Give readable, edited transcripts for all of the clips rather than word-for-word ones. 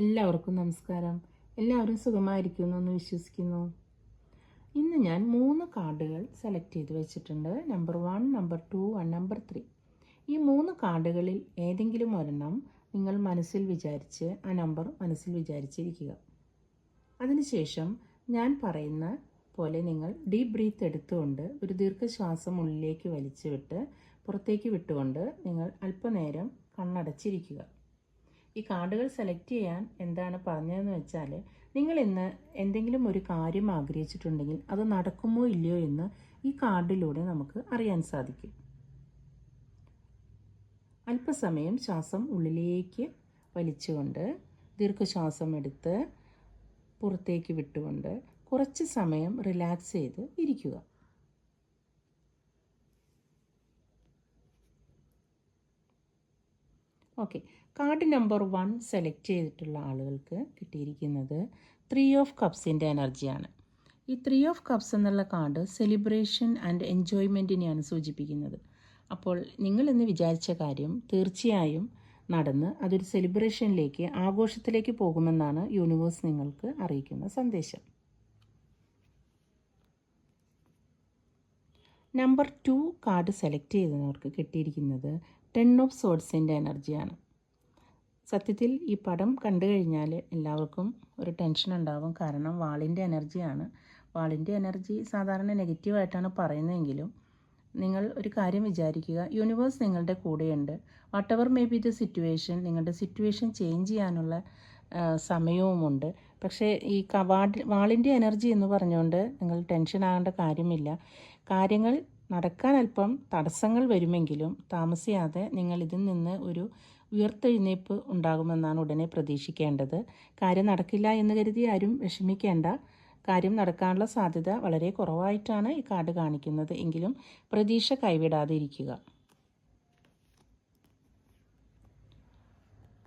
എല്ലാവർക്കും നമസ്കാരം. എല്ലാവരും സുഖമായിരിക്കുന്നു എന്ന് വിശ്വസിക്കുന്നു. ഇന്ന് ഞാൻ 3 കാർഡുകൾ സെലക്ട് ചെയ്ത് വെച്ചിട്ടുണ്ട്. Number 1, number 2 and number 3. ഈ 3 കാർഡുകളിൽ ഏതെങ്കിലും ഒരെണ്ണം നിങ്ങൾ മനസ്സിൽ വിചാരിച്ച് ആ നമ്പർ മനസ്സിൽ വിചാരിച്ചിരിക്കുക. അതിനുശേഷം ഞാൻ പറയുന്ന പോലെ നിങ്ങൾ ഡീപ്പ് ബ്രീത്ത് എടുത്തുകൊണ്ട് ഒരു ദീർഘശ്വാസം ഉള്ളിലേക്ക് വലിച്ചു വിട്ട് പുറത്തേക്ക് വിട്ടുകൊണ്ട് നിങ്ങൾ അല്പനേരം കണ്ണടച്ചിരിക്കുക. ഈ കാർഡുകൾ സെലക്ട് ചെയ്യാൻ എന്താണ് പറഞ്ഞതെന്ന് വെച്ചാൽ, നിങ്ങൾ ഇന്ന് എന്തെങ്കിലും ഒരു കാര്യം ആഗ്രഹിച്ചിട്ടുണ്ടെങ്കിൽ അത് നടക്കുമോ ഇല്ലയോ എന്ന് ഈ കാർഡിലൂടെ നമുക്ക് അറിയാൻ സാധിക്കും. അല്പസമയം ശ്വാസം ഉള്ളിലേക്ക് വലിച്ചുകൊണ്ട് ദീർഘശ്വാസം എടുത്ത് പുറത്തേക്ക് വിട്ടുകൊണ്ട് കുറച്ച് സമയം റിലാക്സ് ചെയ്ത് ഇരിക്കുക. ഓക്കെ, കാർഡ് നമ്പർ 1 സെലക്ട് ചെയ്തിട്ടുള്ള ആളുകൾക്ക് കിട്ടിയിരിക്കുന്നത് 3 ഓഫ് കപ്സിൻ്റെ എനർജിയാണ്. ഈ 3 ഓഫ് കപ്സ് എന്നുള്ള കാർഡ് സെലിബ്രേഷൻ ആൻഡ് എൻജോയ്മെൻറ്റിനെയാണ് സൂചിപ്പിക്കുന്നത്. അപ്പോൾ നിങ്ങൾ ഇന്ന് വിചാരിച്ച കാര്യം തീർച്ചയായും നടന്ന് അതൊരു സെലിബ്രേഷനിലേക്ക്, ആഘോഷത്തിലേക്ക് പോകുമെന്നാണ് യൂണിവേഴ്സ് നിങ്ങൾക്ക് അറിയിക്കുന്ന സന്ദേശം. നമ്പർ 2 കാർഡ് സെലക്ട് ചെയ്തവർക്ക് കിട്ടിയിരിക്കുന്നത് 10 ഓഫ് സോഡ്സിൻ്റെ എനർജിയാണ്. സത്യത്തിൽ ഈ പടം കണ്ടു കഴിഞ്ഞാൽ എല്ലാവർക്കും ഒരു ടെൻഷൻ ഉണ്ടാവും. കാരണം വാളിൻ്റെ എനർജിയാണ്. വാളിൻ്റെ എനർജി സാധാരണ നെഗറ്റീവായിട്ടാണ് പറയുന്നതെങ്കിലും നിങ്ങൾ ഒരു കാര്യം വിചാരിക്കുക, യൂണിവേഴ്സ് നിങ്ങളുടെ കൂടെയുണ്ട്. What ever may be the situation, നിങ്ങളുടെ സിറ്റുവേഷൻ ചേഞ്ച് ചെയ്യാനുള്ള സമയവുമുണ്ട്. പക്ഷേ ഈ വാളിൻ്റെ എനർജി എന്ന് പറഞ്ഞുകൊണ്ട് നിങ്ങൾ ടെൻഷൻ ആകേണ്ട കാര്യമില്ല. കാര്യങ്ങൾ നടക്കാൻ അല്പം തടസ്സങ്ങൾ വരുമെങ്കിലും താമസിയാതെ നിങ്ങൾ ഇതിൽ നിന്ന് ഒരു ഉയർത്തെഴുന്നേൽപ്പ് ഉണ്ടാകുമെന്നാണ് ഉടനെ പ്രതീക്ഷിക്കേണ്ടത്. കാര്യം നടക്കില്ല എന്ന് കരുതി ആരും വിഷമിക്കേണ്ട. കാര്യം നടക്കാനുള്ള സാധ്യത വളരെ കുറവായിട്ടാണ് ഈ കാർഡ് കാണിക്കുന്നത്. എങ്കിലും പ്രതീക്ഷ കൈവിടാതെ ഇരിക്കുക.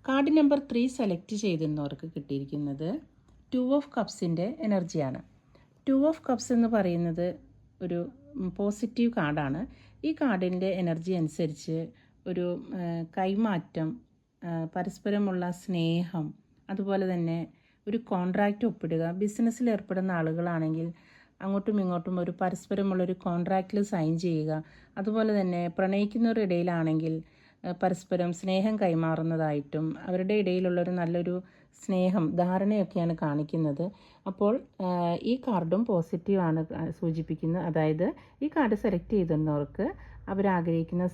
കാർഡ് നമ്പർ 3 സെലക്ട് ചെയ്തിരുന്നവർക്ക് കിട്ടിയിരിക്കുന്നത് 2 ഓഫ് കപ്സിൻ്റെ എനർജിയാണ്. 2 ഓഫ് കപ്സ് എന്ന് പറയുന്നത് ഒരു പോസിറ്റീവ് കാർഡാണ്. ഈ കാർഡിൻ്റെ എനർജി അനുസരിച്ച് ഒരു കൈമാറ്റം, പരസ്പരമുള്ള സ്നേഹം, അതുപോലെ തന്നെ ഒരു കോൺട്രാക്റ്റ് ഒപ്പിടുക. ബിസിനസ്സിൽ ഏർപ്പെടുന്ന ആളുകളാണെങ്കിൽ അങ്ങോട്ടും ഇങ്ങോട്ടും ഒരു പരസ്പരമുള്ളൊരു കോൺട്രാക്റ്റിൽ സൈൻ ചെയ്യുക. അതുപോലെ തന്നെ പ്രണയിക്കുന്നവരുടെ ഇടയിലാണെങ്കിൽ പരസ്പരം സ്നേഹം കൈമാറുന്നതായിട്ടും അവരുടെ ഇടയിലുള്ളൊരു നല്ലൊരു സ്നേഹം, ധാരണയൊക്കെയാണ് കാണിക്കുന്നത്. അപ്പോൾ ഈ കാർഡും പോസിറ്റീവാണ് സൂചിപ്പിക്കുന്നത്. അതായത് ഈ കാർഡ് സെലക്ട് ചെയ്തിരുന്നവർക്ക് അവരാഗ്രഹിക്കുന്ന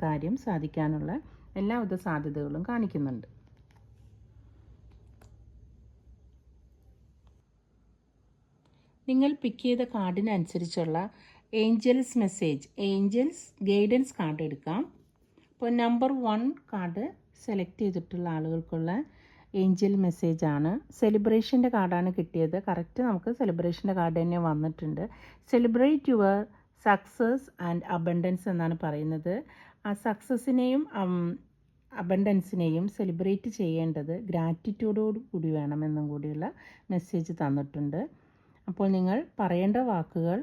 കാര്യം സാധിക്കാനുള്ള എല്ലാവിധ സാധ്യതകളും കാണിക്കുന്നുണ്ട്. നിങ്ങൾ പിക്ക് ചെയ്ത കാർഡിനനുസരിച്ചുള്ള angels message, angels guidance card എടുക്കാം. അപ്പോൾ നമ്പർ 1 കാർഡ് സെലക്ട് ചെയ്തിട്ടുള്ള ആളുകൾക്കുള്ള ഏഞ്ചൽ മെസ്സേജാണ്. സെലിബ്രേഷൻ്റെ കാർഡാണ് കിട്ടിയത്. കറക്റ്റ് നമുക്ക് സെലിബ്രേഷൻ്റെ കാർഡ് തന്നെ വന്നിട്ടുണ്ട്. Celebrate your success and abundance എന്നാണ് പറയുന്നത്. ആ സക്സസ്സിനെയും അബണ്ടൻസിനെയും സെലിബ്രേറ്റ് ചെയ്യേണ്ടത് ഗ്രാറ്റിറ്റ്യൂഡോട് കൂടി വേണമെന്നും കൂടിയുള്ള മെസ്സേജ് തന്നിട്ടുണ്ട്. അപ്പോൾ നിങ്ങൾ പറയേണ്ട വാക്കുകൾ: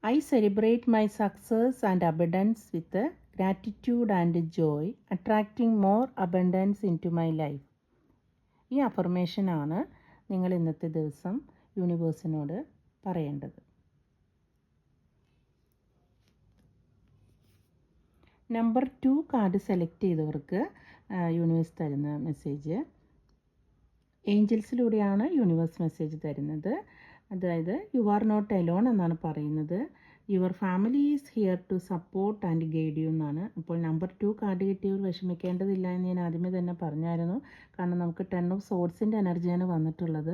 I celebrate my success and abundance with gratitude and joy, attracting more abundance into my life. ഈ അഫർമേഷനാണ് നിങ്ങൾ ഇന്നത്തെ ദിവസം യൂണിവേഴ്സിനോട് പറയേണ്ടത്. നമ്പർ 2 കാർഡ് സെലക്ട് ചെയ്തവർക്ക് യൂണിവേഴ്സ് തരുന്ന മെസ്സേജ്, ഏഞ്ചൽസിലൂടെയാണ് യൂണിവേഴ്സ് മെസ്സേജ് തരുന്നത്. അതായത് യു ആർ നോട്ട് എലോൺ എന്നാണ് പറയുന്നത്. Your family is here to support and guide you എന്നാണ്. അപ്പോൾ നമ്പർ 2 കാർഡ് കിട്ടിയവർ വിഷമിക്കേണ്ടതില്ല എന്ന് ഞാൻ ആദ്യമേ തന്നെ പറഞ്ഞായിരുന്നു. കാരണം നമുക്ക് 10 ഓഫ് സോഡ്സിൻ്റെ എനർജിയാണ് വന്നിട്ടുള്ളത്.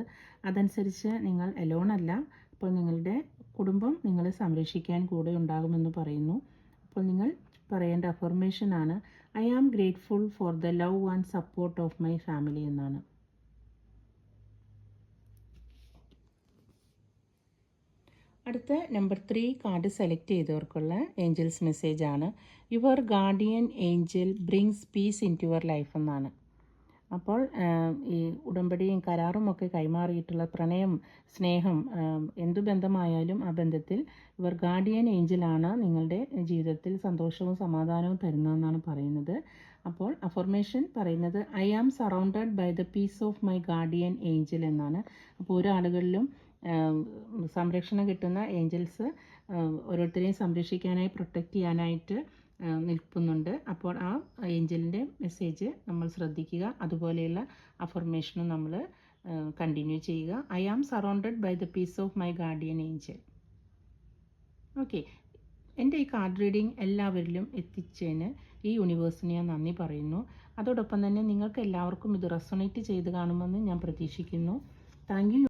അതനുസരിച്ച് നിങ്ങൾ എലോൺ അല്ല. അപ്പോൾ നിങ്ങളുടെ കുടുംബം നിങ്ങളെ സംരക്ഷിക്കാൻ കൂടെ ഉണ്ടാകുമെന്ന് പറയുന്നു. അപ്പോൾ നിങ്ങൾ പറയേണ്ട അഫർമേഷനാണ് I am grateful for the love and support of my family എന്നാണ്. അടുത്ത നമ്പർ 3 കാർഡ് സെലക്ട് ചെയ്തവർക്കുള്ള ഏഞ്ചൽസ് മെസ്സേജാണ് your guardian angel brings peace into your life എന്നാണ്. അപ്പോൾ ഈ ഉടമ്പടിയും കരാറും ഒക്കെ കൈമാറിയിട്ടുള്ള പ്രണയം, സ്നേഹം, എന്തു ബന്ധമായാലും ആ ബന്ധത്തിൽ യുവർ ഗാർഡിയൻ ഏഞ്ചലാണ് നിങ്ങളുടെ ജീവിതത്തിൽ സന്തോഷവും സമാധാനവും തരുന്നതെന്നാണ് പറയുന്നത്. അപ്പോൾ അഫർമേഷൻ പറയുന്നത് I am surrounded by the peace of my guardian angel എന്നാണ്. അപ്പോൾ ഓരോ ആളുകളിലും സംരക്ഷണം കിട്ടുന്ന ഏഞ്ചൽസ് ഓരോരുത്തരെയും സംരക്ഷിക്കാനായി പ്രൊട്ടക്റ്റ് ചെയ്യാനായിട്ട് നിൽക്കുന്നുണ്ട്. അപ്പോൾ ആ ഏഞ്ചലിൻ്റെ മെസ്സേജ് നമ്മൾ ശ്രദ്ധിക്കുക. അതുപോലെയുള്ള അഫർമേഷനും നമ്മൾ കണ്ടിന്യൂ ചെയ്യുക. I am surrounded by the peace of my guardian angel. Okay, എൻ്റെ ഈ കാർഡ് റീഡിങ് എല്ലാവരിലും എത്തിച്ചതിന് ഈ യൂണിവേഴ്സിന് ഞാൻ നന്ദി പറയുന്നു. അതോടൊപ്പം തന്നെ നിങ്ങൾക്ക് എല്ലാവർക്കും ഇത് റെസൊണേറ്റ് ചെയ്ത് കാണുമെന്ന് ഞാൻ പ്രതീക്ഷിക്കുന്നു. Thank you.